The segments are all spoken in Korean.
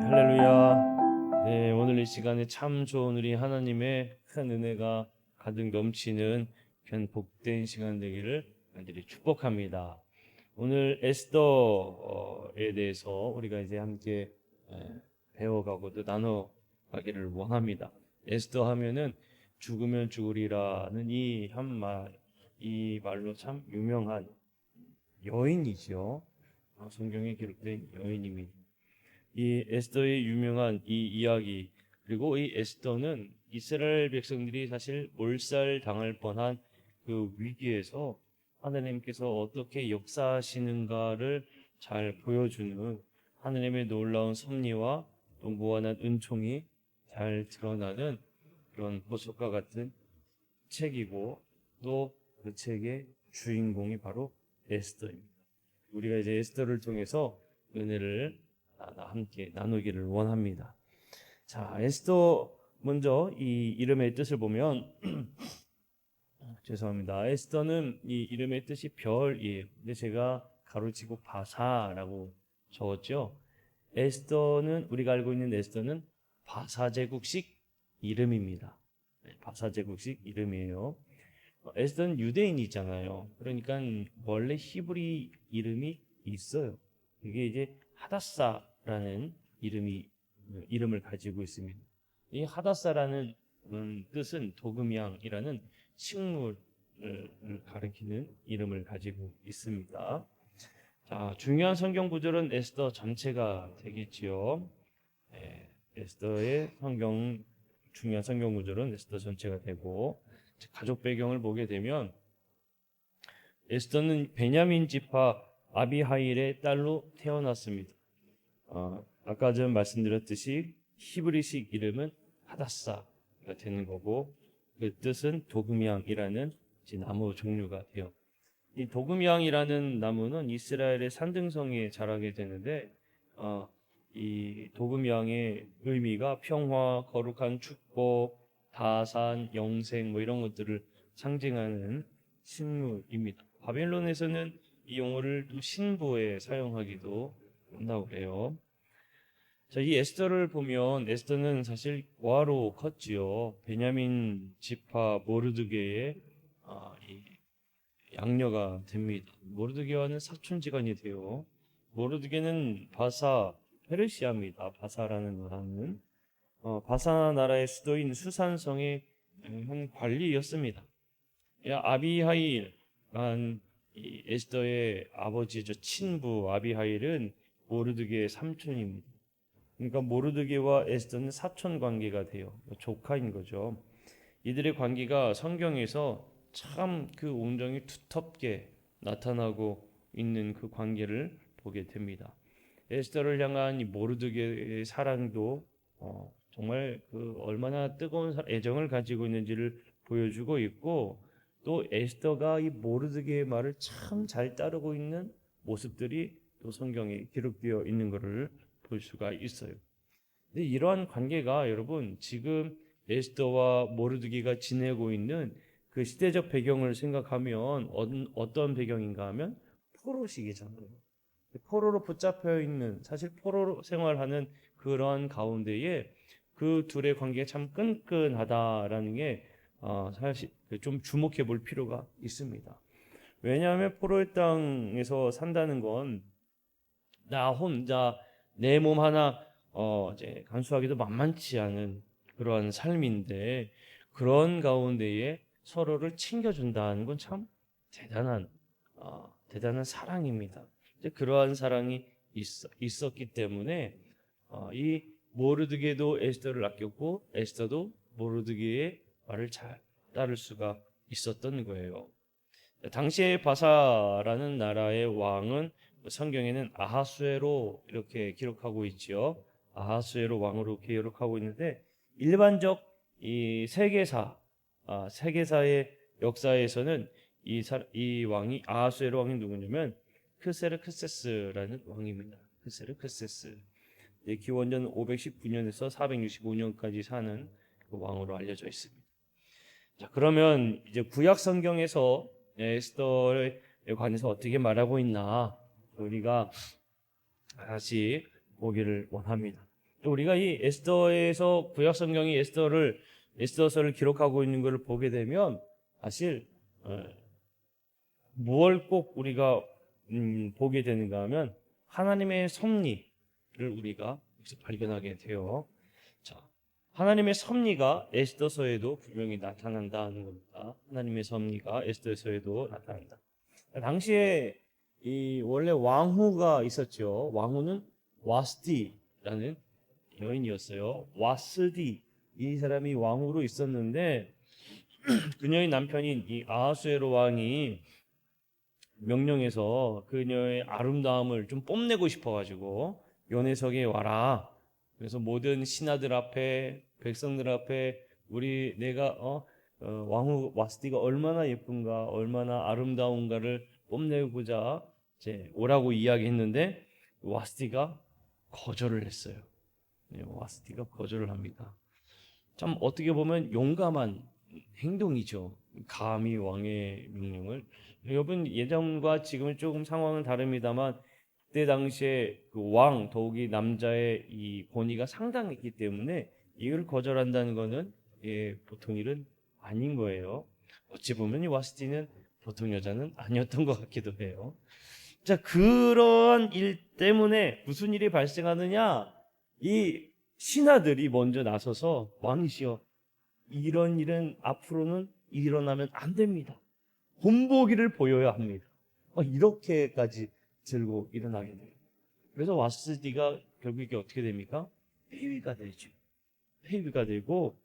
할렐루야. 네, 오늘 이 시간에 참 좋은 우리 하나님의 큰 은혜가 가득 넘치는 복된 시간 되기를 간절히 축복합니다. 오늘 에스더에 대해서 우리가 이제 함께 배워가고 또 나눠가기를 원합니다. 에스더 하면은 죽으면 죽으리라는 이 말로 참 유명한 여인이죠. 성경에 기록된 여인입니다. 이 에스더의 유명한 이 이야기, 그리고 이 에스더는 이스라엘 백성들이 사실 몰살당할 뻔한 그 위기에서 하나님께서 어떻게 역사하시는가를 잘 보여주는 하나님의 놀라운 섭리와 또 무한한 은총이 잘 드러나는 그런 보석과 같은 책이고, 또 그 책의 주인공이 바로 에스더입니다. 우리가 이제 에스더를 통해서 은혜를 함께 나누기를 원합니다. 자, 에스더 먼저 이 이름의 뜻을 보면 죄송합니다. 에스더는 이 이름의 뜻이 별이에요. 근데 제가 가로치고 바사라고 적었죠. 에스더는, 우리가 알고 있는 에스더는 바사 제국식 이름입니다. 바사 제국식 이름이에요. 에스더는 유대인이잖아요. 그러니까 원래 히브리 이름이 있어요. 이게 이제 하다사라는 이름을 가지고 있습니다. 이 하다사라는 뜻은 도금양이라는 식물을 가리키는 이름을 가지고 있습니다. 자, 중요한 성경 구절은 에스더 전체가 되겠지요. 에스더의 중요한 성경 구절은 에스더 전체가 되고, 가족 배경을 보게 되면 에스더는 베냐민 지파 아비하일의 딸로 태어났습니다. 아까 전 말씀드렸듯이 히브리식 이름은 하다사가 되는 거고, 그 뜻은 도금양이라는 나무 종류가 돼요. 이 도금양이라는 나무는 이스라엘의 산등성에 자라게 되는데, 이 도금양의 의미가 평화, 거룩한 축복, 다산, 영생 이런 것들을 상징하는 식물입니다. 바벨론에서는 이 용어를 또 신부에 사용하기도 한다고 해요. 자, 이 에스더를 보면 에스더는 사실 고아로 컸지요. 베냐민 지파 모르드게의 양녀가 됩니다. 모르드게와는 사촌지간이 돼요. 모르드게는 페르시아입니다. 바사라는 나라는 바사 나라의 수도인 수산성의 한 관리였습니다. 아비하일, 에스더의 아버지죠. 친부 아비하일은 모르드게의 삼촌입니다. 그러니까 모르드게와 에스더는 사촌 관계가 돼요. 조카인 거죠. 이들의 관계가 성경에서 참 그 온정이 두텁게 나타나고 있는 그 관계를 보게 됩니다. 에스더를 향한 이 모르드게의 사랑도 정말 얼마나 뜨거운 애정을 가지고 있는지를 보여주고 있고, 또 에스더가 이 모르드게의 말을 참 잘 따르고 있는 모습들이 또 성경에 기록되어 있는 것을 볼 수가 있어요. 근데 이러한 관계가 여러분 지금 에스더와 모르드게가 지내고 있는 그 시대적 배경을 생각하면 어떤 배경인가 하면 포로시기잖아요. 포로로 붙잡혀 있는, 사실 포로 생활하는 그런 가운데에 그 둘의 관계가 참 끈끈하다라는 게 사실 좀 주목해 볼 필요가 있습니다. 왜냐하면 포로의 땅에서 산다는 건 나 혼자 내 몸 하나 이제 간수하기도 만만치 않은 그러한 삶인데, 그런 가운데에 서로를 챙겨준다는 건 참 대단한 사랑입니다. 이제 그러한 사랑이 있었기 때문에 이 모르드게도 에스더를 아꼈고 에스더도 모르드게의 말을 잘 따를 수가 있었던 거예요. 당시에 바사라는 나라의 왕은 성경에는 아하수에로 이렇게 기록하고 있지요. 아하수에로 왕으로 기록하고 있는데, 일반적 이 세계사의 역사에서는 이 왕이, 아하수에로 왕이 누구냐면 크세르크세스라는 왕입니다. 크세르크세스. 기원전 519년에서 465년까지 사는 그 왕으로 알려져 있습니다. 자, 그러면 이제 구약 성경에서 에스더에 관해서 어떻게 말하고 있나 우리가 다시 보기를 원합니다. 우리가 이 에스더에서 구약 성경이 에스더서를 기록하고 있는 것을 보게 되면 사실 무엇을 꼭 우리가 보게 되는가 하면 하나님의 섭리를 우리가 여기서 발견하게 돼요. 자, 하나님의 섭리가 에스더서에도 분명히 나타난다는 겁니다. 하나님의 섭리가 에스더서에도 나타난다. 당시에 이 원래 왕후가 있었죠. 왕후는 와스디라는 여인이었어요. 와스디, 이 사람이 왕후로 있었는데 그녀의 남편인 이 아하수에로 왕이 명령해서 그녀의 아름다움을 좀 뽐내고 싶어가지고 연회석에 와라. 그래서 모든 신하들 앞에, 백성들 앞에 내가 왕후 와스디가 얼마나 예쁜가, 얼마나 아름다운가를 뽐내고자 이제 오라고 이야기했는데 와스디가 거절을 했어요. 와스디가 거절을 합니다. 참 어떻게 보면 용감한 행동이죠. 감히 왕의 명령을. 여러분 예전과 지금은 조금 상황은 다릅니다만 그때 당시에 그 왕, 더욱이 남자의 이 권위가 상당했기 때문에 이걸 거절한다는 것은 보통 일은 아닌 거예요. 어찌 보면 이 와스디는 보통 여자는 아니었던 것 같기도 해요. 자, 그런 일 때문에 무슨 일이 발생하느냐? 이 신하들이 먼저 나서서 왕이시여, 이런 일은 앞으로는 일어나면 안 됩니다. 본보기를 보여야 합니다. 이렇게까지 들고 일어나게 돼요. 그래서 와스디가 결국에 어떻게 됩니까? 폐위가 되죠. 폐위가 되고,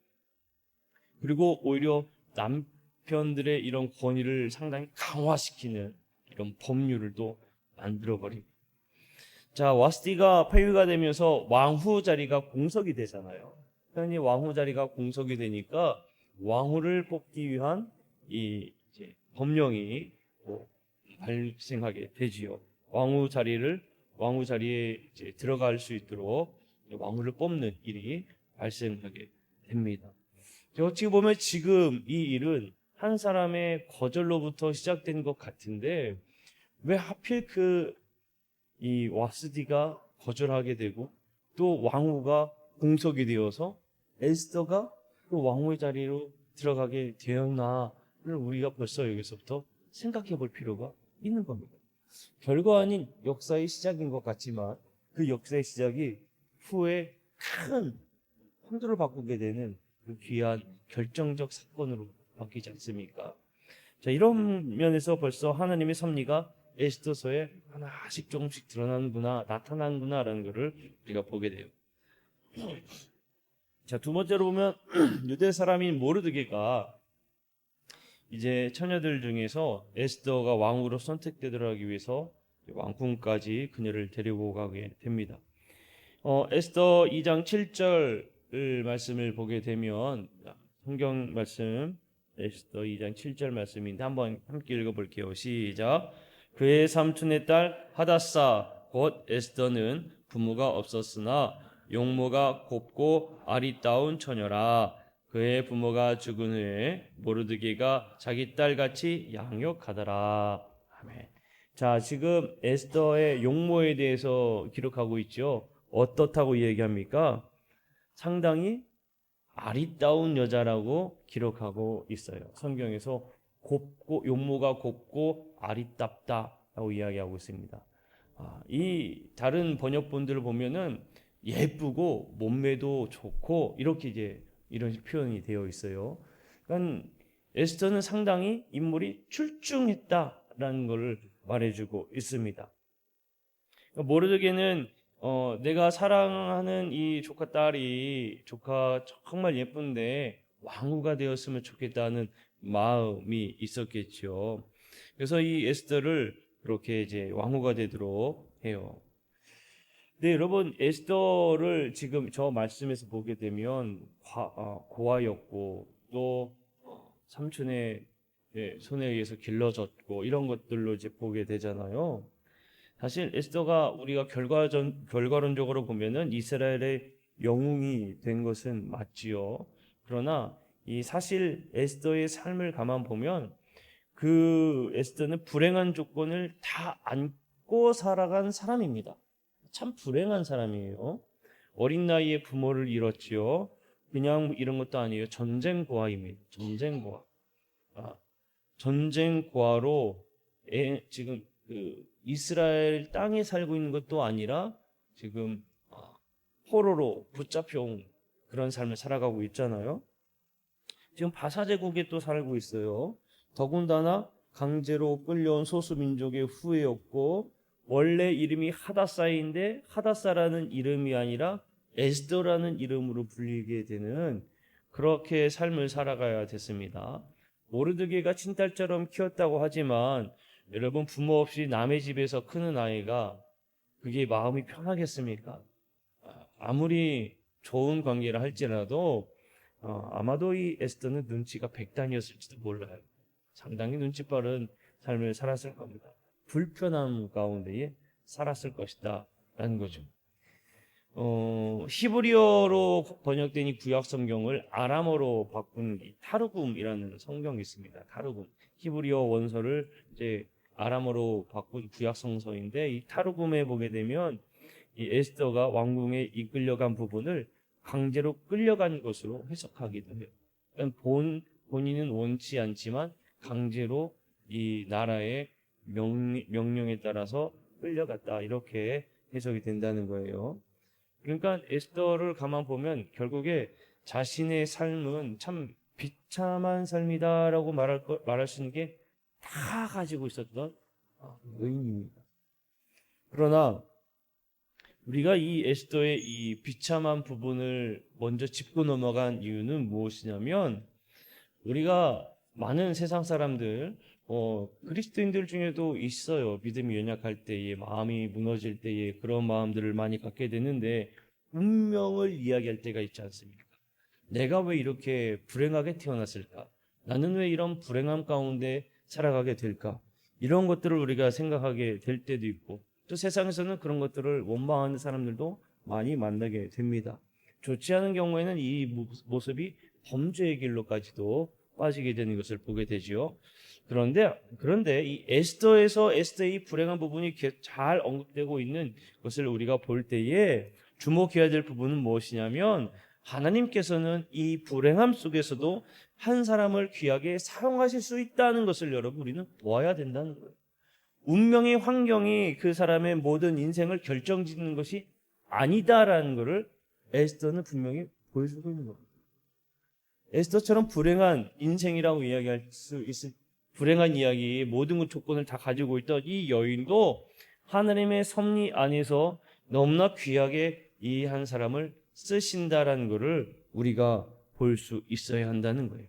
그리고 오히려 남편들의 이런 권위를 상당히 강화시키는 이런 법률을 또 만들어버립니다. 자, 와스디가 폐위가 되면서 왕후 자리가 공석이 되잖아요. 흔히 왕후 자리가 공석이 되니까 왕후를 뽑기 위한 이 법령이 발생하게 되지요. 왕후 자리에 이제 들어갈 수 있도록 왕후를 뽑는 일이 발생하게 됩니다. 어떻게 보면 지금 이 일은 한 사람의 거절로부터 시작된 것 같은데 왜 하필 이 와스디가 거절하게 되고 또 왕후가 공석이 되어서 에스더가 그 왕후의 자리로 들어가게 되었나를 우리가 벌써 여기서부터 생각해 볼 필요가 있는 겁니다. 별거 아닌 역사의 시작인 것 같지만 그 역사의 시작이 후에 큰 혼돈을 바꾸게 되는 그 귀한 결정적 사건으로 바뀌지 않습니까? 자, 이런 면에서 벌써 하나님의 섭리가 에스더서에 하나씩 조금씩 나타나는구나라는 것을 우리가 보게 돼요. 자, 두 번째로 보면 유대 사람인 모르드게가 이제 처녀들 중에서 에스더가 왕으로 선택되도록 하기 위해서 왕궁까지 그녀를 데리고 가게 됩니다. 에스더 2장 7절 말씀을 보게 되면 성경 말씀 에스더 2장 7절 말씀인데 한번 함께 읽어볼게요. 시작. 그의 삼촌의 딸 하다사 곧 에스더는 부모가 없었으나 용모가 곱고 아리따운 처녀라. 그의 부모가 죽은 후에 모르드게가 자기 딸같이 양육하더라. 아멘. 자, 지금 에스더의 용모에 대해서 기록하고 있죠. 어떻다고 얘기합니까? 상당히 아리따운 여자라고 기록하고 있어요. 성경에서 용모가 곱고 아리답다라고 이야기하고 있습니다. 이 다른 번역본들을 보면은 예쁘고 몸매도 좋고 이렇게 이제 이런 표현이 되어 있어요. 그러니까 에스더는 상당히 인물이 출중했다라는 것을 말해주고 있습니다. 모르드게는 내가 사랑하는 이 조카 정말 예쁜데 왕후가 되었으면 좋겠다는 마음이 있었겠죠. 그래서 이 에스더를 그렇게 이제 왕후가 되도록 해요. 네, 여러분, 에스더를 지금 저 말씀에서 보게 되면 고아였고 또 삼촌의 손에 의해서 길러졌고 이런 것들로 이제 보게 되잖아요. 사실 에스더가 우리가 결과론적으로 보면은 이스라엘의 영웅이 된 것은 맞지요. 그러나 이 사실 에스더의 삶을 가만 보면 그 에스더는 불행한 조건을 다 안고 살아간 사람입니다. 참 불행한 사람이에요. 어린 나이에 부모를 잃었지요. 그냥 이런 것도 아니에요. 전쟁 고아입니다. 전쟁 고아. 전쟁 고아로 지금 그 이스라엘 땅에 살고 있는 것도 아니라 지금 포로로 붙잡혀온 그런 삶을 살아가고 있잖아요. 지금 바사제국에 또 살고 있어요. 더군다나 강제로 끌려온 소수민족의 후예였고 원래 이름이 하다사인데 하다사라는 이름이 아니라 에스더라는 이름으로 불리게 되는 그렇게 삶을 살아가야 됐습니다. 모르드게가 친딸처럼 키웠다고 하지만 여러분 부모 없이 남의 집에서 크는 아이가 그게 마음이 편하겠습니까? 아무리 좋은 관계라 할지라도 아마도 이 에스더는 눈치가 백단이었을지도 몰라요. 상당히 눈치 빠른 삶을 살았을 겁니다. 불편함 가운데에 살았을 것이다 라는 거죠. 히브리어로 번역된 이 구약 성경을 아람어로 바꾼 이 타르굼이라는 성경이 있습니다. 타르굼. 히브리어 원서를 이제 아람어로 바꾼 구약 성서인데 이 타르굼에 보게 되면 이 에스더가 왕궁에 이끌려간 부분을 강제로 끌려간 것으로 해석하기도 해요. 그러니까 본인은 원치 않지만 강제로 이 나라의 명령에 따라서 끌려갔다 이렇게 해석이 된다는 거예요. 그러니까 에스더를 가만 보면 결국에 자신의 삶은 참 비참한 삶이다라고 말할 수 있는 게 다 가지고 있었던 의인입니다. 그러나 우리가 이 에스더의 이 비참한 부분을 먼저 짚고 넘어간 이유는 무엇이냐면 우리가 많은 세상 사람들 그리스도인들 중에도 있어요. 믿음이 연약할 때에 마음이 무너질 때에 그런 마음들을 많이 갖게 되는데 운명을 이야기할 때가 있지 않습니까? 내가 왜 이렇게 불행하게 태어났을까? 나는 왜 이런 불행함 가운데 살아가게 될까? 이런 것들을 우리가 생각하게 될 때도 있고 또 세상에서는 그런 것들을 원망하는 사람들도 많이 만나게 됩니다. 좋지 않은 경우에는 이 모습이 범죄의 길로까지도 빠지게 되는 것을 보게 되지요. 그런데 이 에스더의 불행한 부분이 잘 언급되고 있는 것을 우리가 볼 때에 주목해야 될 부분은 무엇이냐면 하나님께서는 이 불행함 속에서도 한 사람을 귀하게 사용하실 수 있다는 것을 여러분 우리는 보아야 된다는 거예요. 운명의 환경이 그 사람의 모든 인생을 결정짓는 것이 아니다라는 것을 에스더는 분명히 보여주고 있는 겁니다. 에스더처럼 불행한 인생이라고 이야기할 수 있을 불행한 이야기 모든 조건을 다 가지고 있던 이 여인도 하나님의 섭리 안에서 너무나 귀하게 이 한 사람을 쓰신다라는 것을 우리가 볼 수 있어야 한다는 거예요.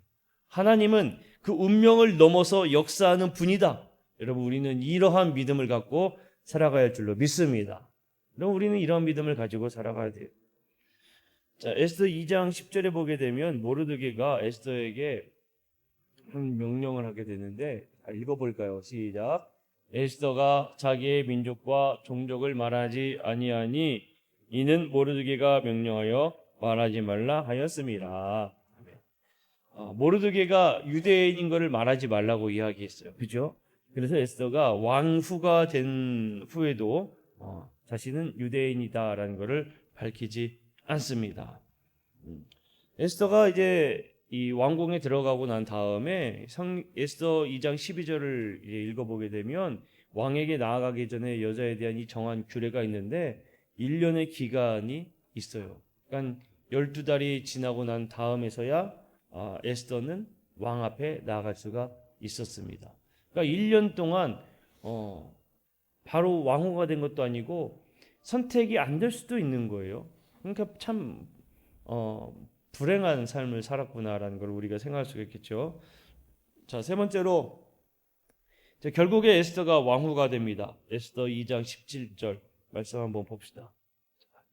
하나님은 그 운명을 넘어서 역사하는 분이다. 여러분 우리는 이러한 믿음을 갖고 살아가야 할 줄로 믿습니다. 그럼 우리는 이런 믿음을 가지고 살아가야 돼요. 자, 에스더 2장 10절에 보게 되면 모르드게가 에스더에게 명령을 하게 되는데 읽어볼까요? 시작. 에스더가 자기의 민족과 종족을 말하지 아니하니 이는 모르드게가 명령하여 말하지 말라 하였습니다. 모르드게가 유대인인 것을 말하지 말라고 이야기했어요. 그죠? 그래서 에스더가 왕후가 된 후에도 자신은 유대인이다라는 것을 밝히지 않습니다. 에스더가 이제 이 왕궁에 들어가고 난 다음에 에스더 2장 12절을 읽어보게 되면 왕에게 나아가기 전에 여자에 대한 이 정한 규례가 있는데 1년의 기간이 있어요. 그러니까 12달이 지나고 난 다음에서야 에스더는 왕 앞에 나아갈 수가 있었습니다. 그러니까 1년 동안 바로 왕후가 된 것도 아니고 선택이 안 될 수도 있는 거예요. 그러니까 참 불행한 삶을 살았구나라는 걸 우리가 생각할 수가 있겠죠. 자, 세 번째로 결국에 에스더가 왕후가 됩니다. 에스더 2장 17절 말씀 한번 봅시다.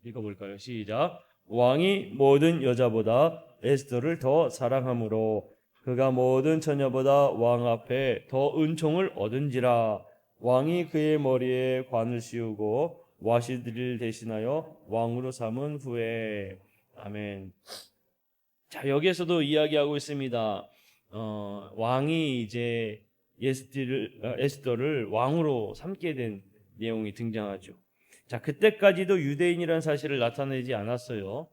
읽어볼까요? 시작. 왕이 모든 여자보다 에스더를 더 사랑하므로 그가 모든 처녀보다 왕 앞에 더 은총을 얻은지라. 왕이 그의 머리에 관을 씌우고 와시드를 대신하여 왕으로 삼은 후에. 아멘. 자, 여기에서도 이야기하고 있습니다. 왕이 이제 에스더를 왕으로 삼게 된 내용이 등장하죠. 자, 그때까지도 유대인이라는 사실을 나타내지 않았어요.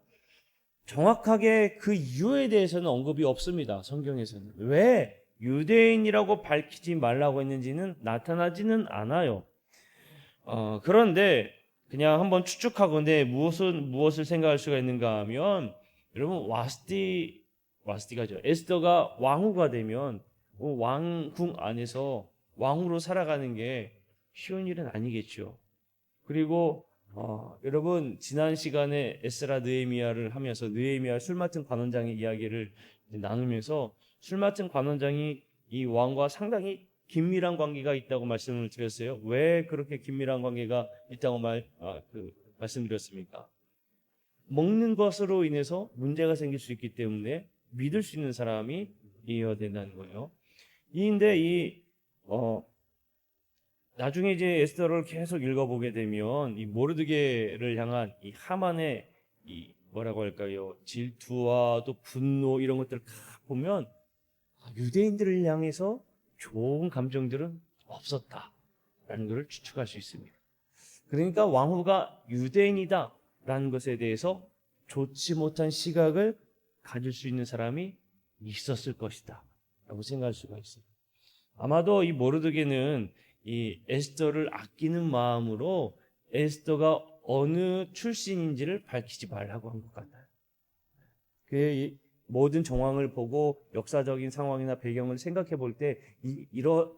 정확하게 그 이유에 대해서는 언급이 없습니다. 성경에서는. 왜 유대인이라고 밝히지 말라고 했는지는 나타나지는 않아요. 그런데 그냥 한번 추측하건대 무엇을 생각할 수가 있는가 하면, 여러분 와스티가죠. 에스더가 왕후가 되면 왕궁 안에서 왕후로 살아가는 게 쉬운 일은 아니겠죠. 그리고 여러분 지난 시간에 에스라 느헤미야를 하면서 느헤미야 술 맡은 관원장의 이야기를 나누면서 술 맡은 관원장이 이 왕과 상당히 긴밀한 관계가 있다고 말씀을 드렸어요. 왜 그렇게 긴밀한 관계가 있다고 말씀드렸습니까? 먹는 것으로 인해서 문제가 생길 수 있기 때문에 믿을 수 있는 사람이 이어야 된다는 거예요. 나중에 이제 에스더를 계속 읽어보게 되면 이 모르드게를 향한 이 하만의 이 뭐라고 할까요? 질투와 또 분노 이런 것들을 보면 유대인들을 향해서 좋은 감정들은 없었다라는 것을 추측할 수 있습니다. 그러니까 왕후가 유대인이다라는 것에 대해서 좋지 못한 시각을 가질 수 있는 사람이 있었을 것이다 라고 생각할 수가 있어요. 아마도 이 모르드게는 이 에스더를 아끼는 마음으로 에스더가 어느 출신인지를 밝히지 말라고 한 것 같아요. 그 모든 정황을 보고 역사적인 상황이나 배경을 생각해 볼 때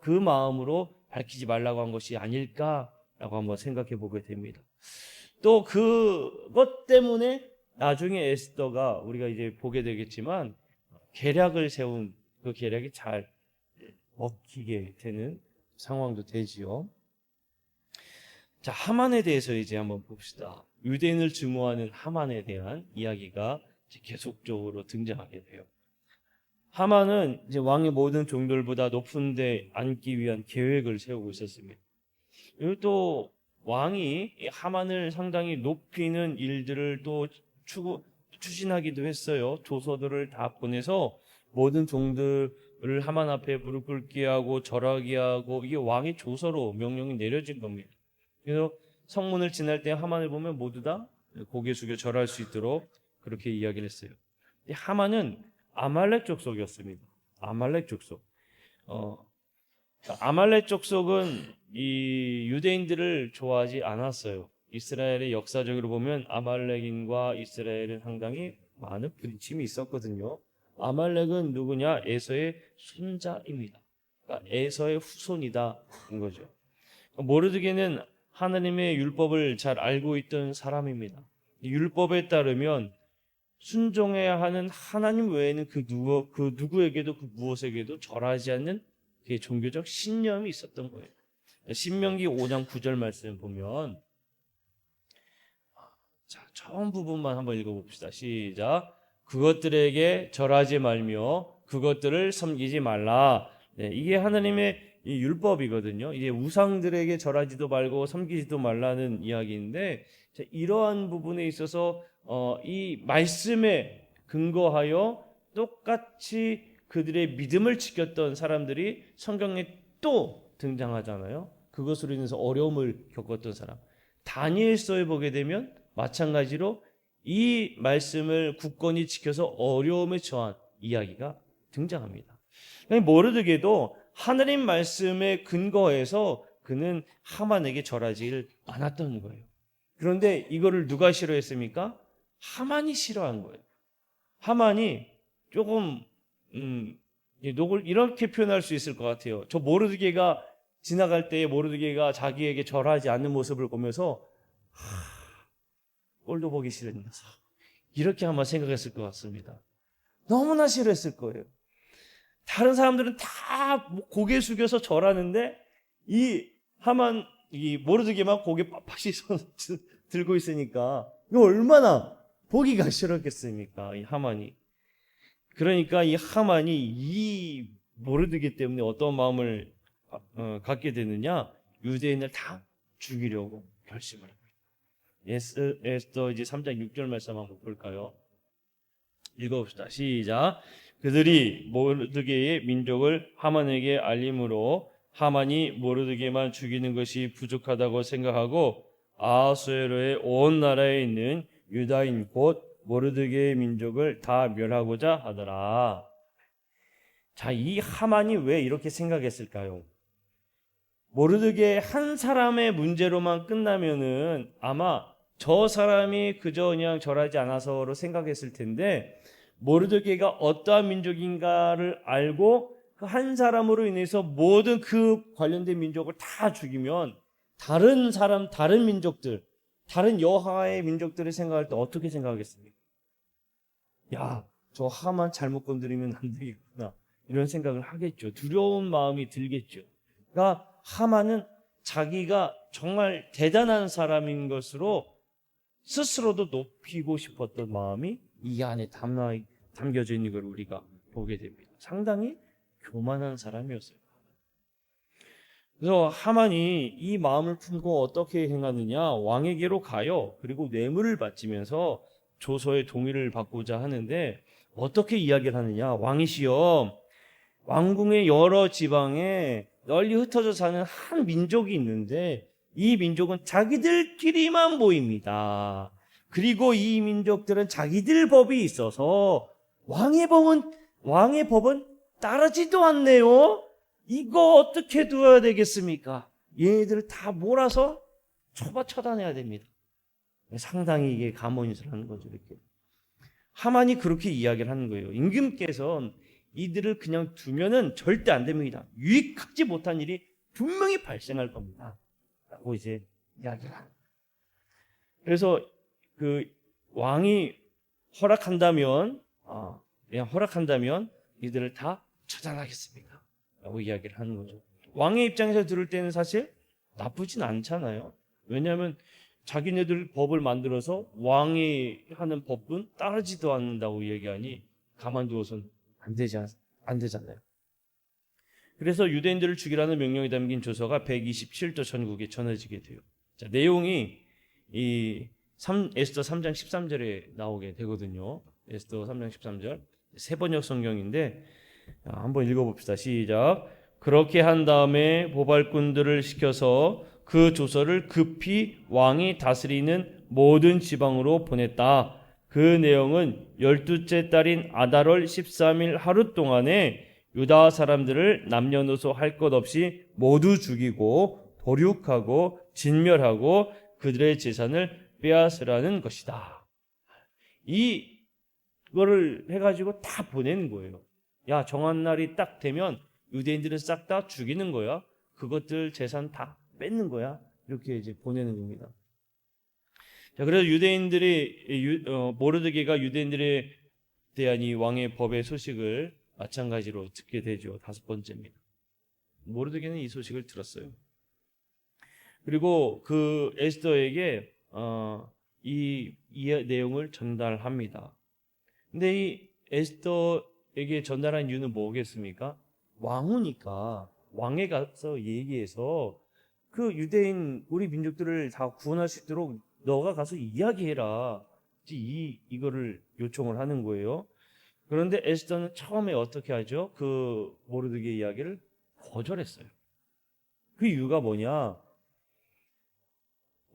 그 마음으로 밝히지 말라고 한 것이 아닐까라고 한번 생각해 보게 됩니다. 또 그것 때문에 나중에 에스더가 우리가 이제 보게 되겠지만 계략을 세운 그 계략이 잘 먹히게 되는 상황도 되지요. 자, 하만에 대해서 이제 한번 봅시다. 유대인을 증오하는 하만에 대한 이야기가 계속적으로 등장하게 돼요. 하만은 이제 왕의 모든 종들보다 높은 데 앉기 위한 계획을 세우고 있었습니다. 그리고 또 왕이 하만을 상당히 높이는 일들을 또 추진하기도 했어요. 조서들을 다 보내서 모든 종들을 하만 앞에 무릎 꿇게 하고 절하게 하고, 이게 왕의 조서로 명령이 내려진 겁니다. 그래서 성문을 지날 때 하만을 보면 모두 다 고개 숙여 절할 수 있도록 그렇게 이야기를 했어요. 하만은 아말렉 족속이었습니다. 아말렉 족속. 아말렉 족속은 이 유대인들을 좋아하지 않았어요. 이스라엘의 역사적으로 보면 아말렉인과 이스라엘은 상당히 많은 부딪힘이 있었거든요. 아말렉은 누구냐? 에서의 손자입니다. 그러니까 에서의 후손이다인 거죠. 모르드게는 하나님의 율법을 잘 알고 있던 사람입니다. 율법에 따르면 순종해야 하는 하나님 외에는 그 누구에게도 그 무엇에게도 절하지 않는 그게 종교적 신념이 있었던 거예요. 신명기 5장 9절 말씀 보면, 자, 처음 부분만 한번 읽어봅시다. 시작. 그것들에게 절하지 말며 그것들을 섬기지 말라. 네, 이게 하나님의 이 율법이거든요. 이제 우상들에게 절하지도 말고 섬기지도 말라는 이야기인데, 자, 이러한 부분에 있어서 이 말씀에 근거하여 똑같이 그들의 믿음을 지켰던 사람들이 성경에 또 등장하잖아요. 그것으로 인해서 어려움을 겪었던 사람. 다니엘서에 보게 되면 마찬가지로 이 말씀을 굳건히 지켜서 어려움에 처한 이야기가 등장합니다. 모르드게도 하나님 말씀에 근거해서 그는 하만에게 절하지를 않았던 거예요. 그런데 이거를 누가 싫어했습니까? 하만이 싫어한 거예요. 하만이 조금 이렇게 표현할 수 있을 것 같아요. 저 모르드게가 지나갈 때 모르드게가 자기에게 절하지 않는 모습을 보면서 꼴도 보기 싫습니다. 이렇게 아마 생각했을 것 같습니다. 너무나 싫어했을 거예요. 다른 사람들은 다 고개 숙여서 절하는데 이 모르드게만 고개 빳빳이 들고 있으니까 이거 얼마나 보기가 싫었겠습니까? 이 하만이. 그러니까 이 하만이 이 모르드게 때문에 어떤 마음을 갖게 되느냐? 유대인을 다 죽이려고 결심을 합니다. 에스더 이제 3장 6절 말씀 한번 볼까요? 읽어봅시다. 시작. 그들이 모르드게의 민족을 하만에게 알림으로 하만이 모르드게만 죽이는 것이 부족하다고 생각하고 아하수에로의 온 나라에 있는 유다인 곧 모르드게의 민족을 다 멸하고자 하더라. 자, 이 하만이 왜 이렇게 생각했을까요? 모르드게 한 사람의 문제로만 끝나면은 아마 저 사람이 그저 그냥 절하지 않아서로 생각했을 텐데, 모르드게가 어떠한 민족인가를 알고 그 한 사람으로 인해서 모든 그 관련된 민족을 다 죽이면 다른 사람, 다른 민족들, 다른 여하의 민족들을 생각할 때 어떻게 생각하겠습니까? 야, 저 하만 잘못 건드리면 안 되겠구나, 이런 생각을 하겠죠. 두려운 마음이 들겠죠. 그러니까 하만은 자기가 정말 대단한 사람인 것으로 스스로도 높이고 싶었던 마음이 이 안에 담겨져 있는 걸 우리가 보게 됩니다. 상당히 교만한 사람이었어요. 그래서 하만이 이 마음을 품고 어떻게 행하느냐, 왕에게로 가요. 그리고 뇌물을 바치면서 조서의 동의를 받고자 하는데, 어떻게 이야기를 하느냐, 왕이시여, 왕궁의 여러 지방에 널리 흩어져 사는 한 민족이 있는데 이 민족은 자기들끼리만 모입니다. 그리고 이 민족들은 자기들 법이 있어서 왕의 법은 따르지도 않네요. 이거 어떻게 두어야 되겠습니까? 얘네들을 다 몰아서 처단해야 됩니다. 상당히 이게 가문이스라는 거죠. 이렇게 하만이 그렇게 이야기를 하는 거예요. 임금께서는 이들을 그냥 두면은 절대 안 됩니다. 유익하지 못한 일이 분명히 발생할 겁니다. 라고 이제 이야기를 합니다. 그래서 그 왕이 허락한다면, 그냥 허락한다면 이들을 다 처단하겠습니다. 라고 이야기를 하는 거죠. 왕의 입장에서 들을 때는 사실 나쁘진 않잖아요. 왜냐하면 자기네들 법을 만들어서 왕이 하는 법은 따르지도 않는다고 얘기하니 가만두어서는 안 되잖아요. 그래서 유대인들을 죽이라는 명령이 담긴 조서가 127도 전국에 전해지게 돼요. 자, 내용이 이 에스더 3장 13절에 나오게 되거든요. 에스더 3장 13절. 세번역 성경인데 한번 읽어봅시다. 시작. 그렇게 한 다음에 보발꾼들을 시켜서 그 조서를 급히 왕이 다스리는 모든 지방으로 보냈다. 그 내용은 12째 달인 아달월 13일 하루 동안에 유다 사람들을 남녀노소 할 것 없이 모두 죽이고 도륙하고 진멸하고 그들의 재산을 빼앗으라는 것이다. 이거를 해가지고 다 보내는 거예요. 야, 정한 날이 딱 되면 유대인들을 싹 다 죽이는 거야. 그것들 재산 다 뺏는 거야. 이렇게 이제 보내는 겁니다. 자, 그래서 모르드게가 유대인들에 대한 이 왕의 법의 소식을 마찬가지로 듣게 되죠. 5번째입니다. 모르드게는 이 소식을 들었어요. 그리고 그 에스더에게 이 내용을 전달합니다. 근데 이 에스더에게 전달한 이유는 뭐겠습니까? 왕후니까 왕에 가서 얘기해서 그 유대인 우리 민족들을 다 구원할 수 있도록 너가 가서 이야기해라. 이거를 요청을 하는 거예요. 그런데 에스더는 처음에 어떻게 하죠? 그 모르드게 이야기를 거절했어요. 그 이유가 뭐냐?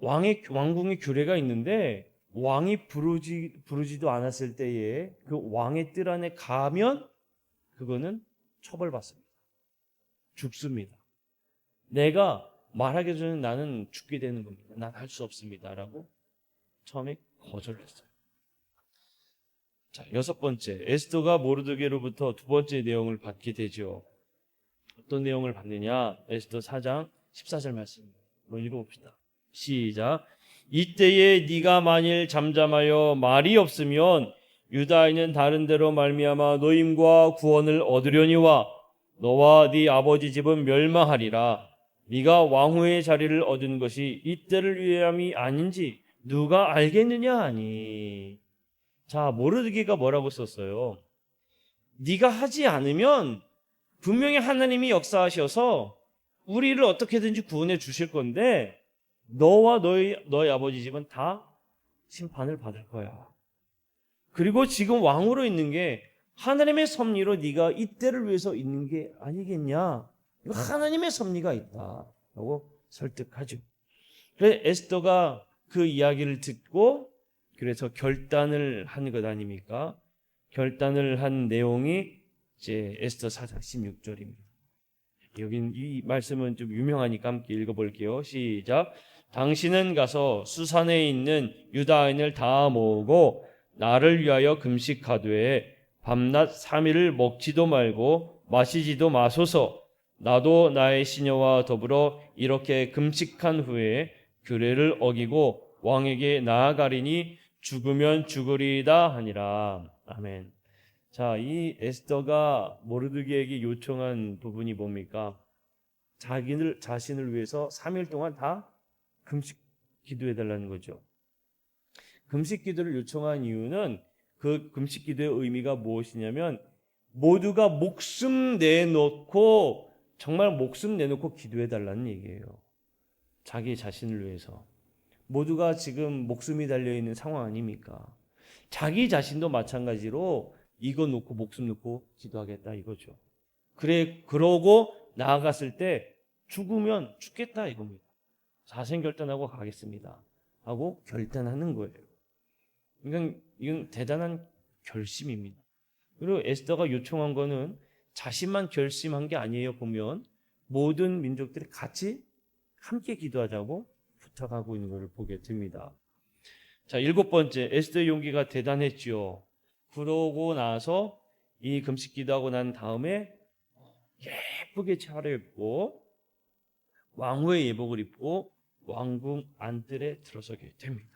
왕궁의 규례가 있는데 왕이 부르지도 않았을 때에 그 왕의 뜰 안에 가면 그거는 처벌받습니다. 죽습니다. 내가 말하기 전에 나는 죽게 되는 겁니다. 난 할 수 없습니다. 라고 처음에 거절했어요. 자, 6번째. 에스더가 모르드게로부터 2번째 내용을 받게 되죠. 어떤 내용을 받느냐? 에스더 4장 14절 말씀. 한번 읽어봅시다. 시작. 이때에 네가 만일 잠잠하여 말이 없으면 유다인은 다른 데로 말미암아 노임과 구원을 얻으려니와 너와 네 아버지 집은 멸망하리라. 네가 왕후의 자리를 얻은 것이 이때를 위함이 아닌지 누가 알겠느냐 하니. 자, 모르드게가 뭐라고 썼어요? 네가 하지 않으면 분명히 하나님이 역사하셔서 우리를 어떻게든지 구원해 주실 건데 너와 너희 아버지 집은 다 심판을 받을 거야. 그리고 지금 왕으로 있는 게 하나님의 섭리로 네가 이때를 위해서 있는 게 아니겠냐. 이거 하나님의 섭리가 있다 라고 설득하죠. 그래 에스더가 그 이야기를 듣고 그래서 결단을 한 것 아닙니까? 결단을 한 내용이 이제 에스더 4장 16절입니다. 여긴 이 말씀은 좀 유명하니까 함께 읽어볼게요. 시작. 당신은 가서 수산에 있는 유다인을 다 모으고 나를 위하여 금식하되 밤낮 3일을 먹지도 말고 마시지도 마소서. 나도 나의 시녀와 더불어 이렇게 금식한 후에 규례를 어기고 왕에게 나아가리니 죽으면 죽으리이다 하니라. 아멘. 자, 이 에스더가 모르드게에게 요청한 부분이 뭡니까? 자신을 위해서 3일 동안 다 금식 기도해달라는 거죠. 금식 기도를 요청한 이유는 그 금식 기도의 의미가 무엇이냐면 모두가 목숨 내놓고 정말 목숨 내놓고 기도해달라는 얘기예요. 자기 자신을 위해서. 모두가 지금 목숨이 달려있는 상황 아닙니까? 자기 자신도 마찬가지로 이거 놓고 목숨 놓고 기도하겠다 이거죠. 그러고 나아갔을 때 죽으면 죽겠다 이겁니다. 사생결단하고 가겠습니다 하고 결단하는 거예요. 그러니까 이건 대단한 결심입니다. 그리고 에스더가 요청한 거는 자신만 결심한 게 아니에요. 보면 모든 민족들이 같이 함께 기도하자고 부탁하고 있는 것을 보게 됩니다. 자, 7번째, 에스더의 용기가 대단했지요. 그러고 나서 이 금식 기도하고 난 다음에 예쁘게 차려입고 왕후의 예복을 입고 왕궁 안뜰에 들어서게 됩니다.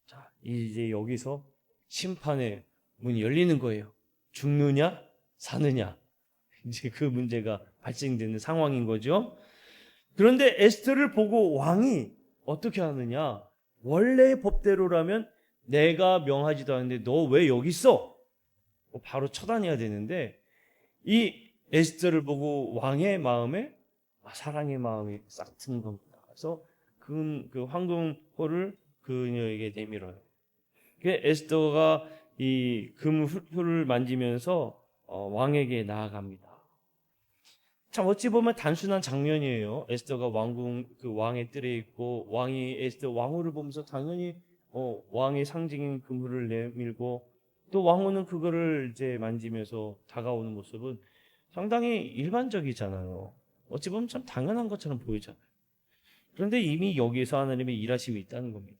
자, 이제 여기서 심판의 문이 열리는 거예요. 죽느냐 사느냐, 이제 그 문제가 발생되는 상황인 거죠. 그런데 에스더를 보고 왕이 어떻게 하느냐? 원래의 법대로라면 내가 명하지도 않는데 너 왜 여기 있어? 바로 처단해야 되는데 이 에스더를 보고 왕의 마음에 사랑의 마음이 싹 튼 겁니다. 그래서 그 황금호를 그녀에게 내밀어요. 에스더가 이 금후를 만지면서 왕에게 나아갑니다. 참 어찌 보면 단순한 장면이에요. 에스더가 왕의 뜰에 있고 왕이 에스더 왕후를 보면서 당연히 왕의 상징인 금후를 내밀고 또 왕후는 그거를 이제 만지면서 다가오는 모습은 상당히 일반적이잖아요. 어찌 보면 참 당연한 것처럼 보이잖아요. 그런데 이미 여기에서 하나님의 일하심이 있다는 겁니다.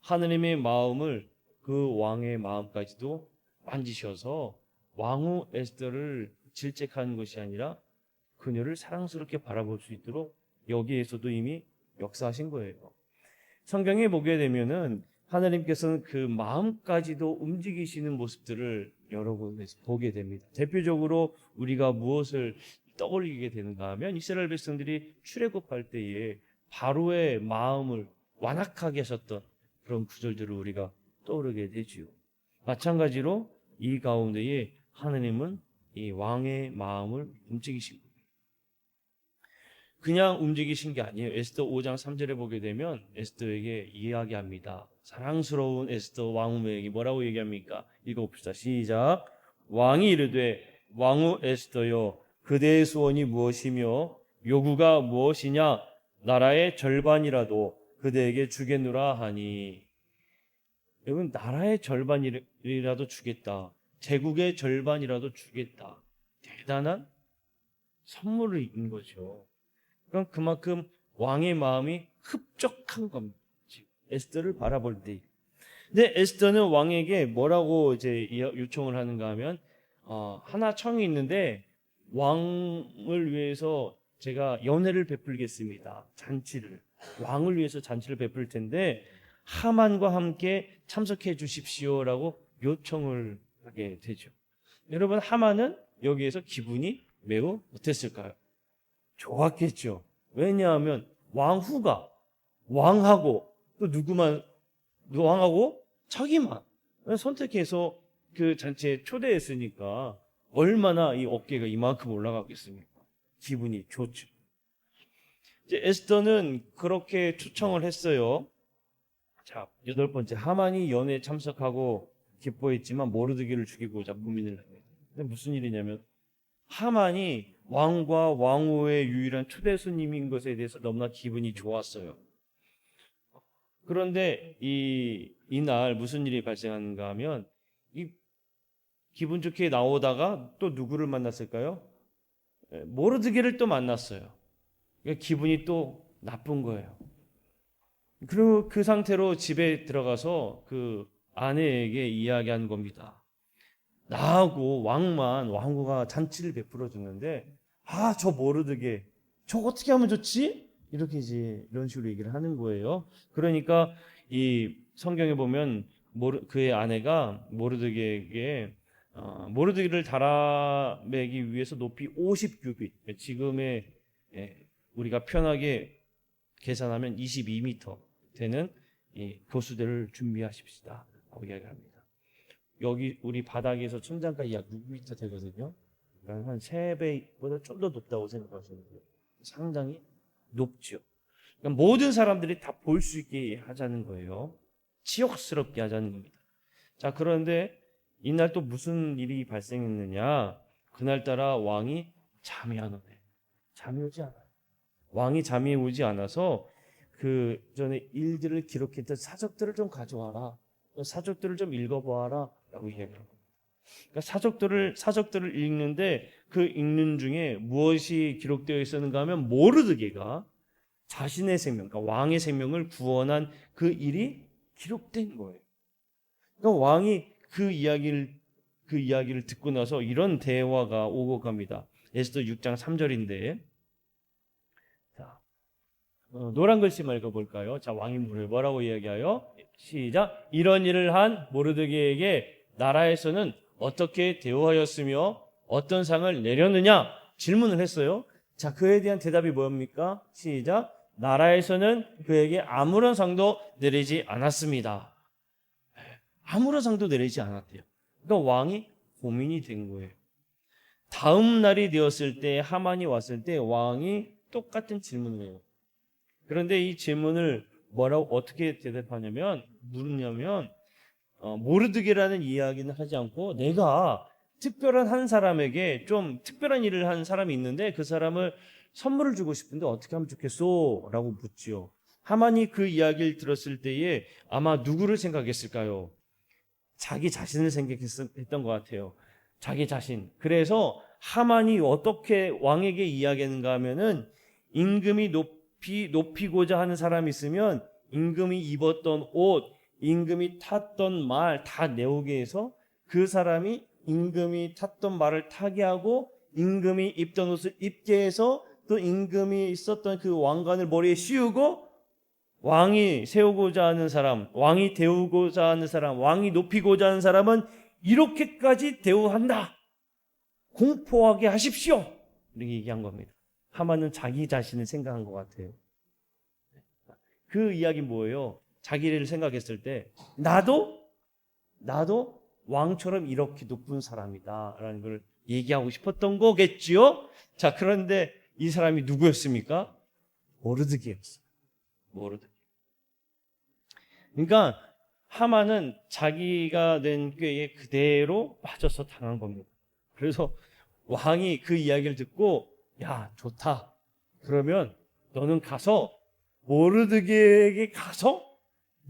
하나님의 마음을 그 왕의 마음까지도 만지셔서 왕후 에스더를 질책하는 것이 아니라 그녀를 사랑스럽게 바라볼 수 있도록 여기에서도 이미 역사하신 거예요. 성경에 보게 되면은 하나님께서는 그 마음까지도 움직이시는 모습들을 여러 곳에서 보게 됩니다. 대표적으로 우리가 무엇을 떠올리게 되는가 하면 이스라엘 백성들이 출애굽할 때에 바로의 마음을 완악하게 하셨던 그런 구절들을 우리가 떠오르게 되지요. 마찬가지로 이 가운데에 하나님은 이 왕의 마음을 움직이신 겁니다. 그냥 움직이신 게 아니에요. 에스더 5장 3절에 보게 되면 에스더에게 이야기합니다. 사랑스러운 에스더 왕후에게 뭐라고 얘기합니까? 읽어봅시다. 시작. 왕이 이르되 왕후 에스더여 그대의 소원이 무엇이며 요구가 무엇이냐? 나라의 절반이라도 그대에게 주겠노라 하니. 여러분, 나라의 절반이라도 주겠다. 제국의 절반이라도 주겠다. 대단한 선물인 거죠. 그럼 그만큼 왕의 마음이 흡족한 겁니다. 에스더를 바라볼 때. 근데 에스더는 왕에게 뭐라고 이제 요청을 하는가 하면 하나 청이 있는데 왕을 위해서 제가 연회를 베풀겠습니다. 잔치를. 왕을 위해서 잔치를 베풀 텐데 하만과 함께 참석해 주십시오라고 요청을 하게 되죠. 여러분, 하만은 여기에서 기분이 매우 어땠을까요? 좋았겠죠. 왜냐하면 왕후가 왕하고 또 왕하고 자기만 선택해서 그 잔치에 초대했으니까 얼마나 이 어깨가 이만큼 올라가겠습니까? 기분이 좋죠. 이제 에스더는 그렇게 초청을 했어요. 자, 8번째, 하만이 연회에 참석하고 기뻐했지만 모르드게를 죽이고자 고민을 합니다. 근데 무슨 일이냐면 하만이 왕과 왕후의 유일한 초대 손님인 것에 대해서 너무나 기분이 좋았어요. 그런데 이날 무슨 일이 발생하는가 하면 이 기분 좋게 나오다가 또 누구를 만났을까요? 모르드게를 또 만났어요. 그러니까 기분이 또 나쁜 거예요. 그리고 그 상태로 집에 들어가서 그 아내에게 이야기한 겁니다. 나하고 왕후가 잔치를 베풀어 주는데 저 모르드게 저거 어떻게 하면 좋지? 이렇게 이제 이런 식으로 얘기를 하는 거예요. 그러니까 이 성경에 보면 그의 아내가 모르드게에게 모르드게를 달아매기 위해서 높이 50규빗, 지금의 우리가 편하게 계산하면 22m 되는 이 교수대를 준비하십시다 라고 이야기합니다. 여기 우리 바닥에서 천장까지 약 6m 되거든요. 그러니까 한 3배보다 좀 더 높다고 생각하시면 돼요. 상당히 높죠. 그러니까 모든 사람들이 다 볼 수 있게 하자는 거예요. 치욕스럽게 하자는 겁니다. 자, 그런데 이날 또 무슨 일이 발생했느냐? 그날따라 왕이 잠이 안 오네. 잠이 오지 않아요. 왕이 잠이 오지 않아서 그 전에 일들을 기록했던 사적들을 좀 가져와라. 사적들을 좀 읽어보아라. 라고 이야기합니다. 그러니까 사적들을 읽는데 그 읽는 중에 무엇이 기록되어 있었는가 하면 모르드게가 자신의 생명, 그러니까 왕의 생명을 구원한 그 일이 기록된 거예요. 그러니까 왕이 그 이야기를 듣고 나서 이런 대화가 오고 갑니다. 에스더 6장 3절인데, 자, 노란 글씨만 읽어볼까요? 자, 왕이 뭐라고 이야기하여? 시작. 이런 일을 한 모르드게에게 나라에서는 어떻게 대우하였으며 어떤 상을 내렸느냐? 질문을 했어요. 자, 그에 대한 대답이 뭡니까? 시작. 나라에서는 그에게 아무런 상도 내리지 않았습니다. 아무런 상도 내리지 않았대요. 그러니까 왕이 고민이 된 거예요. 다음 날이 되었을 때 하만이 왔을 때 왕이 똑같은 질문을 해요. 그런데 이 질문을 어떻게 물으냐면 모르드게라는 이야기는 하지 않고 내가 특별한 한 사람에게 좀 특별한 일을 한 사람이 있는데 그 사람을 선물을 주고 싶은데 어떻게 하면 좋겠소? 라고 묻지요. 하만이 그 이야기를 들었을 때에 아마 누구를 생각했을까요? 자기 자신을 생각했던 것 같아요. 자기 자신. 그래서 하만이 어떻게 왕에게 이야기했는가 하면은 임금이 높이고자 하는 사람이 있으면 임금이 입었던 옷, 임금이 탔던 말 다 내오게 해서 그 사람이 임금이 탔던 말을 타게 하고 임금이 입던 옷을 입게 해서 또 임금이 있었던 그 왕관을 머리에 씌우고 왕이 세우고자 하는 사람, 왕이 대우고자 하는 사람, 왕이 높이고자 하는 사람은 이렇게까지 대우한다. 공포하게 하십시오. 이렇게 얘기한 겁니다. 하만은 자기 자신을 생각한 것 같아요. 그 이야기 뭐예요? 자기를 생각했을 때 나도 왕처럼 이렇게 높은 사람이다 라는 걸 얘기하고 싶었던 거겠지요. 자, 그런데 이 사람이 누구였습니까? 모르드게였어요. 모르드게. 그러니까 하만은 자기가 낸 꾀에 그대로 빠져서 당한 겁니다. 그래서 왕이 그 이야기를 듣고 야, 좋다. 그러면 너는 가서 모르드게에게 가서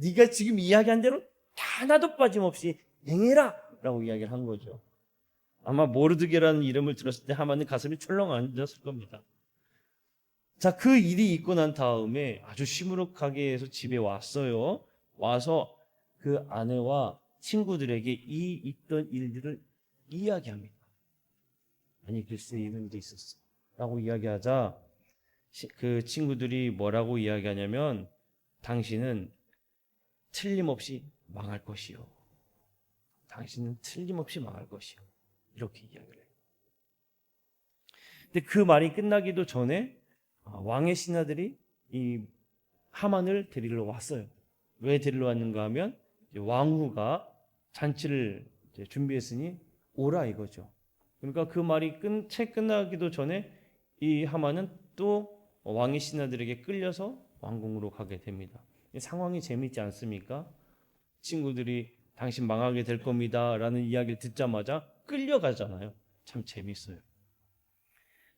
네가 지금 이야기한 대로 하나도 빠짐없이 행해라 라고 이야기를 한 거죠. 아마 모르드게라는 이름을 들었을 때 하만은 가슴이 철렁앉았을 겁니다. 자, 그 일이 있고 난 다음에 아주 시무룩하게 해서 집에 왔어요. 와서 그 아내와 친구들에게 있던 일들을 이야기합니다. 아니, 글쎄 이런 일이 있었어 라고 이야기하자 그 친구들이 뭐라고 이야기하냐면 당신은 틀림없이 망할 것이요. 당신은 틀림없이 망할 것이요. 이렇게 이야기를 해요. 근데 그 말이 끝나기도 전에 왕의 신하들이 이 하만을 데리러 왔어요. 왜 데리러 왔는가 하면 왕후가 잔치를 준비했으니 오라 이거죠. 그러니까 그 말이 채 끝나기도 전에 이 하만은 또 왕의 신하들에게 끌려서 왕궁으로 가게 됩니다. 상황이 재밌지 않습니까? 친구들이 당신 망하게 될 겁니다 라는 이야기를 듣자마자 끌려가잖아요. 참 재밌어요.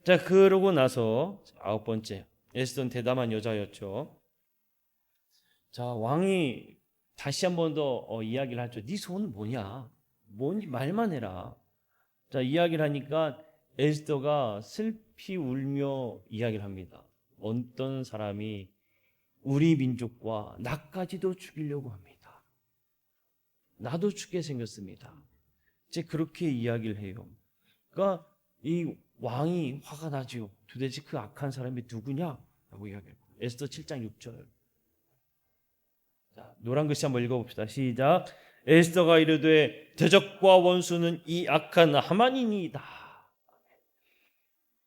자, 그러고 나서 9번째, 에스더는 대담한 여자였죠. 자, 왕이 다시 한 번 더 이야기를 하죠. 네 소원은 뭐냐? 뭔지 말만 해라. 자, 이야기를 하니까 에스더가 슬피 울며 이야기를 합니다. 어떤 사람이 우리 민족과 나까지도 죽이려고 합니다. 나도 죽게 생겼습니다. 이제 그렇게 이야기를 해요. 그러니까 이 왕이 화가 나죠. 도대체 그 악한 사람이 누구냐? 라고 이야기해요. 에스더 7장 6절. 자, 노란 글씨 한번 읽어봅시다. 시작. 에스더가 이르되 대적과 원수는 이 악한 하만이니이다.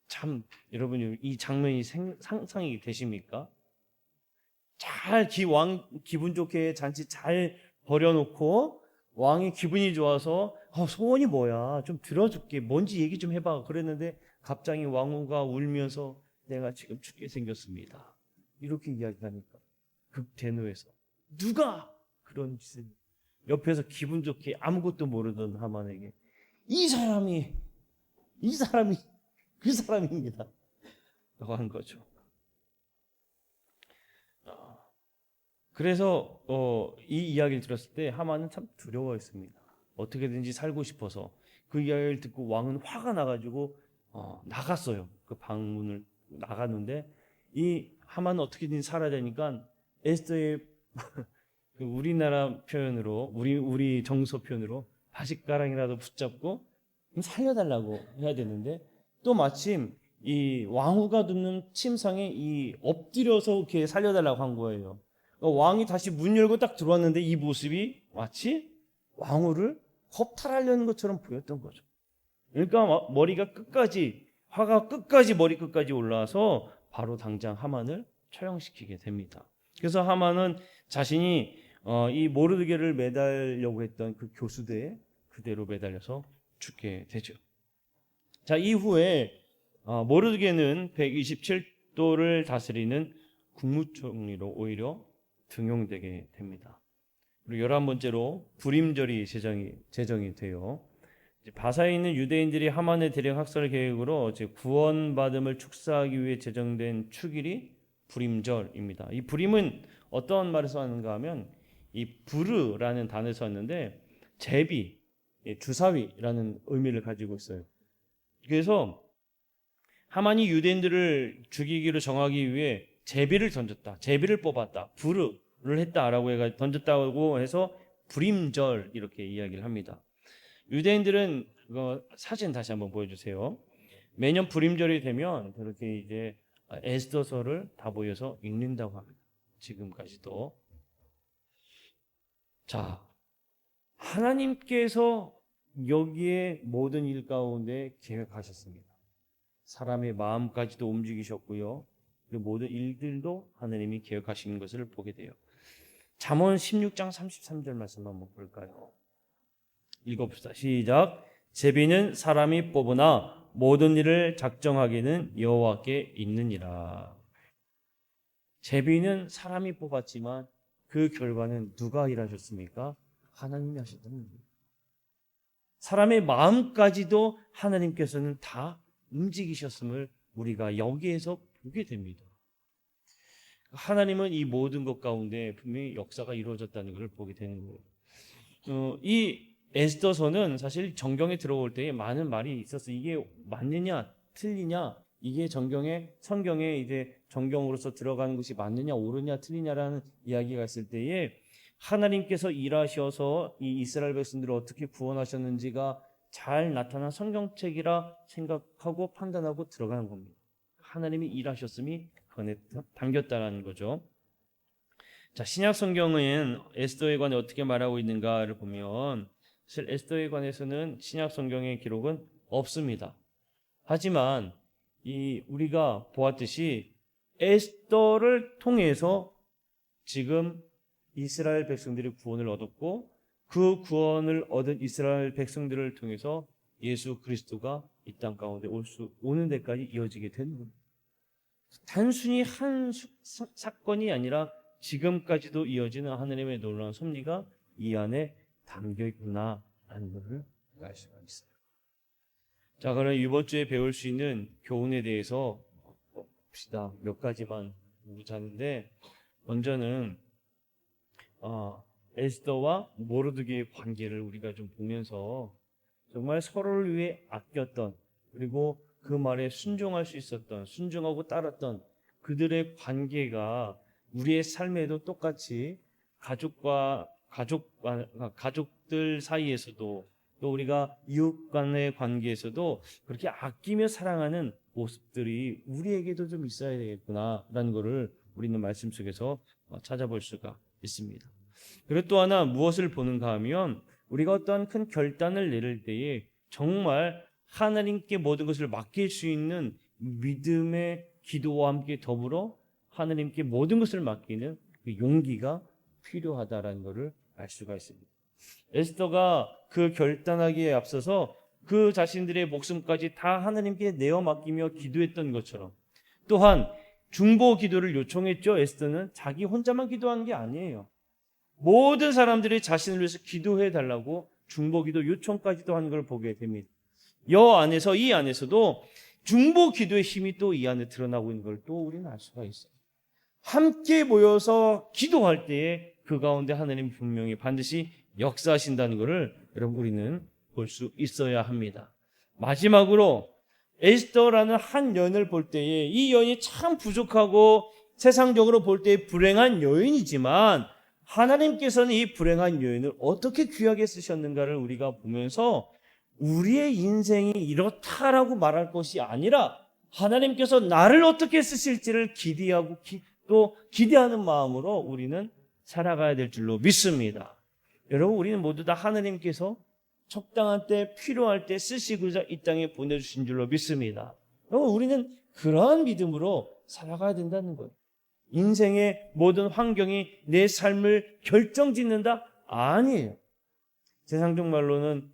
참 여러분 이 장면이 상상이 되십니까? 잘 기분 좋게 잔치 잘 벌여놓고 왕이 기분이 좋아서 소원이 뭐야? 좀 들어줄게. 뭔지 얘기 좀 해봐. 그랬는데 갑자기 왕후가 울면서 내가 지금 죽게 생겼습니다. 이렇게 이야기하니까 극대노해서 누가 그런 짓을 옆에서 기분 좋게 아무것도 모르던 하만에게 이 사람이 그 사람입니다. 라고 한 거죠. 그래서 이 이야기를 들었을 때 하만은 참 두려워했습니다. 어떻게든지 살고 싶어서 그 이야기를 듣고 왕은 화가 나가지고 나갔어요. 그 방문을 나갔는데 이 하만은 어떻게든지 살아야 되니까 에스더의 우리나라 표현으로 우리 정서 표현으로 바짓가랑이라도 붙잡고 살려달라고 해야 되는데 또 마침 이 왕후가 듣는 침상에 이 엎드려서 이렇게 살려달라고 한 거예요. 왕이 다시 문 열고 딱 들어왔는데 이 모습이 마치 왕후를 겁탈하려는 것처럼 보였던 거죠. 그러니까 머리가 끝까지 화가 머리 끝까지 올라와서 바로 당장 하만을 처형시키게 됩니다. 그래서 하만은 자신이 이 모르드게를 매달려고 했던 그 교수대에 그대로 매달려서 죽게 되죠. 자, 이후에 모르드게는 127도를 다스리는 국무총리로 오히려 등용되게 됩니다. 그리고 11번째로 불임절이 제정이 돼요. 바사에 있는 유대인들이 하만의 대량 학살 계획으로 구원받음을 축사하기 위해 제정된 축일이 불임절입니다. 이 불임은 어떤 말에서 하는가 하면 이 부르라는 단어에서 왔는데 제비, 주사위라는 의미를 가지고 있어요. 그래서 하만이 유대인들을 죽이기로 정하기 위해 제비를 던졌다. 제비를 뽑았다. 부르를 했다라고 해가 던졌다고 해서 불임절 이렇게 이야기를 합니다. 유대인들은 사진 다시 한번 보여주세요. 매년 불임절이 되면 그렇게 이제 에스더서를 다 모여서 읽는다고 합니다. 지금까지도. 자, 하나님께서 여기에 모든 일 가운데 계획하셨습니다. 사람의 마음까지도 움직이셨고요. 그리고 모든 일들도 하나님이 계획하시는 것을 보게 돼요. 잠언 16장 33절 말씀 한번 볼까요? 읽어봅시다. 시작. 제비는 사람이 뽑으나 모든 일을 작정하기는 여호와께 있느니라. 제비는 사람이 뽑았지만 그 결과는 누가 일하셨습니까? 하나님이 하셨다는 거예요. 사람의 마음까지도 하나님께서는 다 움직이셨음을 우리가 여기에서 보게 됩니다. 하나님은 이 모든 것 가운데 분명히 역사가 이루어졌다는 것을 보게 되는 거예요. 이 에스더서는 사실 정경에 들어올 때에 많은 말이 있었어요. 이게 맞느냐, 틀리냐, 이게 성경에 이제 정경으로서 들어가는 것이 맞느냐, 옳으냐, 틀리냐라는 이야기가 있을 때에 하나님께서 일하셔서 이 이스라엘 백성들을 어떻게 구원하셨는지가 잘 나타난 성경책이라 생각하고 판단하고 들어가는 겁니다. 하나님이 일하셨음이 그 안에 담겼다는 거죠. 자, 신약 성경은 에스더에 관해 어떻게 말하고 있는가를 보면 사실 에스더에 관해서는 신약 성경의 기록은 없습니다. 하지만 우리가 보았듯이 에스더를 통해서 지금 이스라엘 백성들이 구원을 얻었고 그 구원을 얻은 이스라엘 백성들을 통해서 예수 그리스도가 이 땅 가운데 오는 데까지 이어지게 된 겁니다. 단순히 한 사건이 아니라 지금까지도 이어지는 하나님의 놀라운 섭리가 이 안에 담겨 있구나라는 것을 알 수가 있어요. 자, 그럼 이번 주에 배울 수 있는 교훈에 대해서 봅시다. 몇 가지만 보자는데, 먼저는 에스더와 모르드게의 관계를 우리가 좀 보면서 정말 서로를 위해 아꼈던, 그리고 그 말에 순종할 수 있었던, 순종하고 따랐던 그들의 관계가 우리의 삶에도 똑같이 가족들 사이에서도, 또 우리가 이웃 간의 관계에서도 그렇게 아끼며 사랑하는 모습들이 우리에게도 좀 있어야 되겠구나라는 것을 우리는 말씀 속에서 찾아볼 수가 있습니다. 그리고 또 하나 무엇을 보는가 하면, 우리가 어떠한 큰 결단을 내릴 때에 정말 하나님께 모든 것을 맡길 수 있는 믿음의 기도와 함께 더불어 하나님께 모든 것을 맡기는 그 용기가 필요하다라는 것을 알 수가 있습니다. 에스더가 그 결단하기에 앞서서 그 자신들의 목숨까지 다 하나님께 내어 맡기며 기도했던 것처럼, 또한 중보 기도를 요청했죠. 에스더는 자기 혼자만 기도한 게 아니에요. 모든 사람들이 자신을 위해서 기도해 달라고 중보 기도 요청까지도 하는 걸 보게 됩니다. 이 안에서도 중보 기도의 힘이 또 이 안에 드러나고 있는 걸 또 우리는 알 수가 있어요. 함께 모여서 기도할 때에 그 가운데 하나님 분명히 반드시 역사하신다는 것을 여러분 우리는 볼 수 있어야 합니다. 마지막으로 에스더라는 한 여인을 볼 때에 이 여인이 참 부족하고 세상적으로 볼 때에 불행한 여인이지만, 하나님께서는 이 불행한 여인을 어떻게 귀하게 쓰셨는가를 우리가 보면서 우리의 인생이 이렇다라고 말할 것이 아니라 하나님께서 나를 어떻게 쓰실지를 기대하고 또 기대하는 마음으로 우리는 살아가야 될 줄로 믿습니다. 여러분, 우리는 모두 다 하나님께서 적당한 때, 필요할 때 쓰시고자 이 땅에 보내주신 줄로 믿습니다. 여러분, 우리는 그러한 믿음으로 살아가야 된다는 거예요. 인생의 모든 환경이 내 삶을 결정짓는다? 아니에요. 세상적 말로는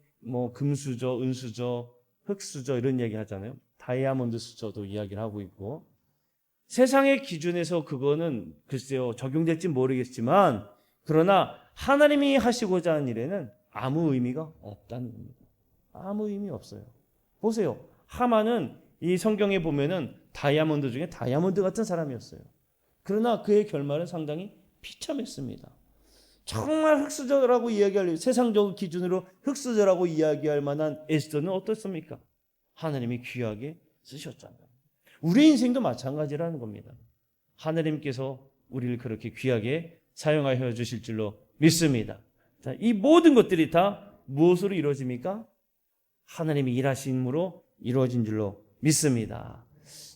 금수저, 은수저, 흙수저 이런 얘기 하잖아요. 다이아몬드 수저도 이야기를 하고 있고, 세상의 기준에서 그거는 글쎄요 적용될지 모르겠지만, 그러나 하나님이 하시고자 하는 일에는 아무 의미가 없다는 겁니다. 아무 의미 없어요. 보세요. 하만은 이 성경에 보면은 다이아몬드 중에 다이아몬드 같은 사람이었어요. 그러나 그의 결말은 상당히 비참했습니다. 정말 흙수저라고 이야기할, 세상적 기준으로 흙수저라고 이야기할 만한 에스더는 어떻습니까? 하나님이 귀하게 쓰셨잖아요. 우리 인생도 마찬가지라는 겁니다. 하나님께서 우리를 그렇게 귀하게 사용하여 주실 줄로 믿습니다. 자, 이 모든 것들이 다 무엇으로 이루어집니까? 하나님이 일하심으로 이루어진 줄로 믿습니다.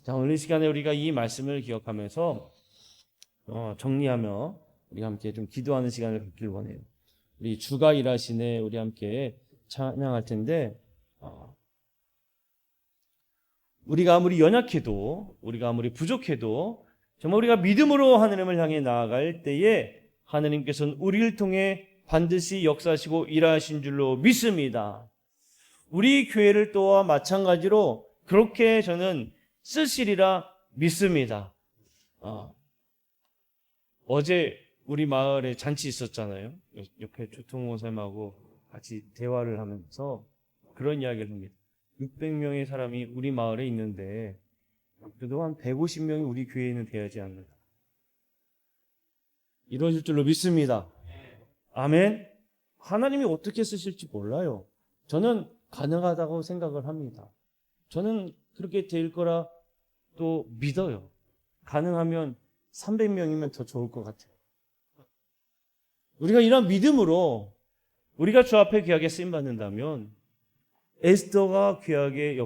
자, 오늘 시간에 우리가 이 말씀을 기억하면서 정리하며 우리 함께 좀 기도하는 시간을 갖길 원해요. 우리 주가 일하시네 우리 함께 찬양할 텐데, 우리가 아무리 연약해도, 우리가 아무리 부족해도 정말 우리가 믿음으로 하나님을 향해 나아갈 때에 하나님께서는 우리를 통해 반드시 역사하시고 일하신 줄로 믿습니다. 우리 교회를 또한 마찬가지로 그렇게 저는 쓰시리라 믿습니다. 어제 우리 마을에 잔치 있었잖아요. 옆에 조통 목사님하고 같이 대화를 하면서 그런 이야기를 합니다. 600명의 사람이 우리 마을에 있는데 그래도 한 150명이 우리 교회에는 되어야지 않는가. 이루어질 줄로 믿습니다. 아멘. 하나님이 어떻게 쓰실지 몰라요. 저는 가능하다고 생각을 합니다. 저는 그렇게 될 거라 또 믿어요. 가능하면 300명이면 더 좋을 것 같아요. 우리가 이런 믿음으로 우리가 주 앞에 귀하게 쓰임받는다면, 에스더가 귀하게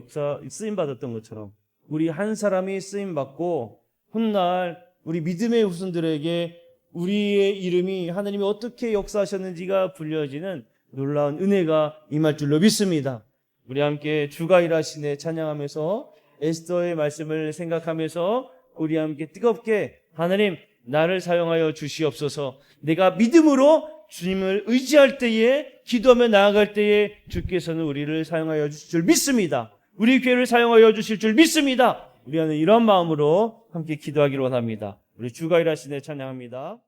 쓰임받았던 것처럼 우리 한 사람이 쓰임받고 훗날 우리 믿음의 후손들에게 우리의 이름이 하나님이 어떻게 역사하셨는지가 불려지는 놀라운 은혜가 임할 줄로 믿습니다. 우리 함께 주가 일하시네 찬양하면서 에스더의 말씀을 생각하면서 우리 함께 뜨겁게 하나님 나를 사용하여 주시옵소서. 내가 믿음으로 주님을 의지할 때에, 기도하며 나아갈 때에 주께서는 우리를 사용하여 주실 줄 믿습니다. 우리 교회를 사용하여 주실 줄 믿습니다. 우리 안에 이런 마음으로 함께 기도하기를 원합니다. 우리 주가 일하시네 찬양합니다.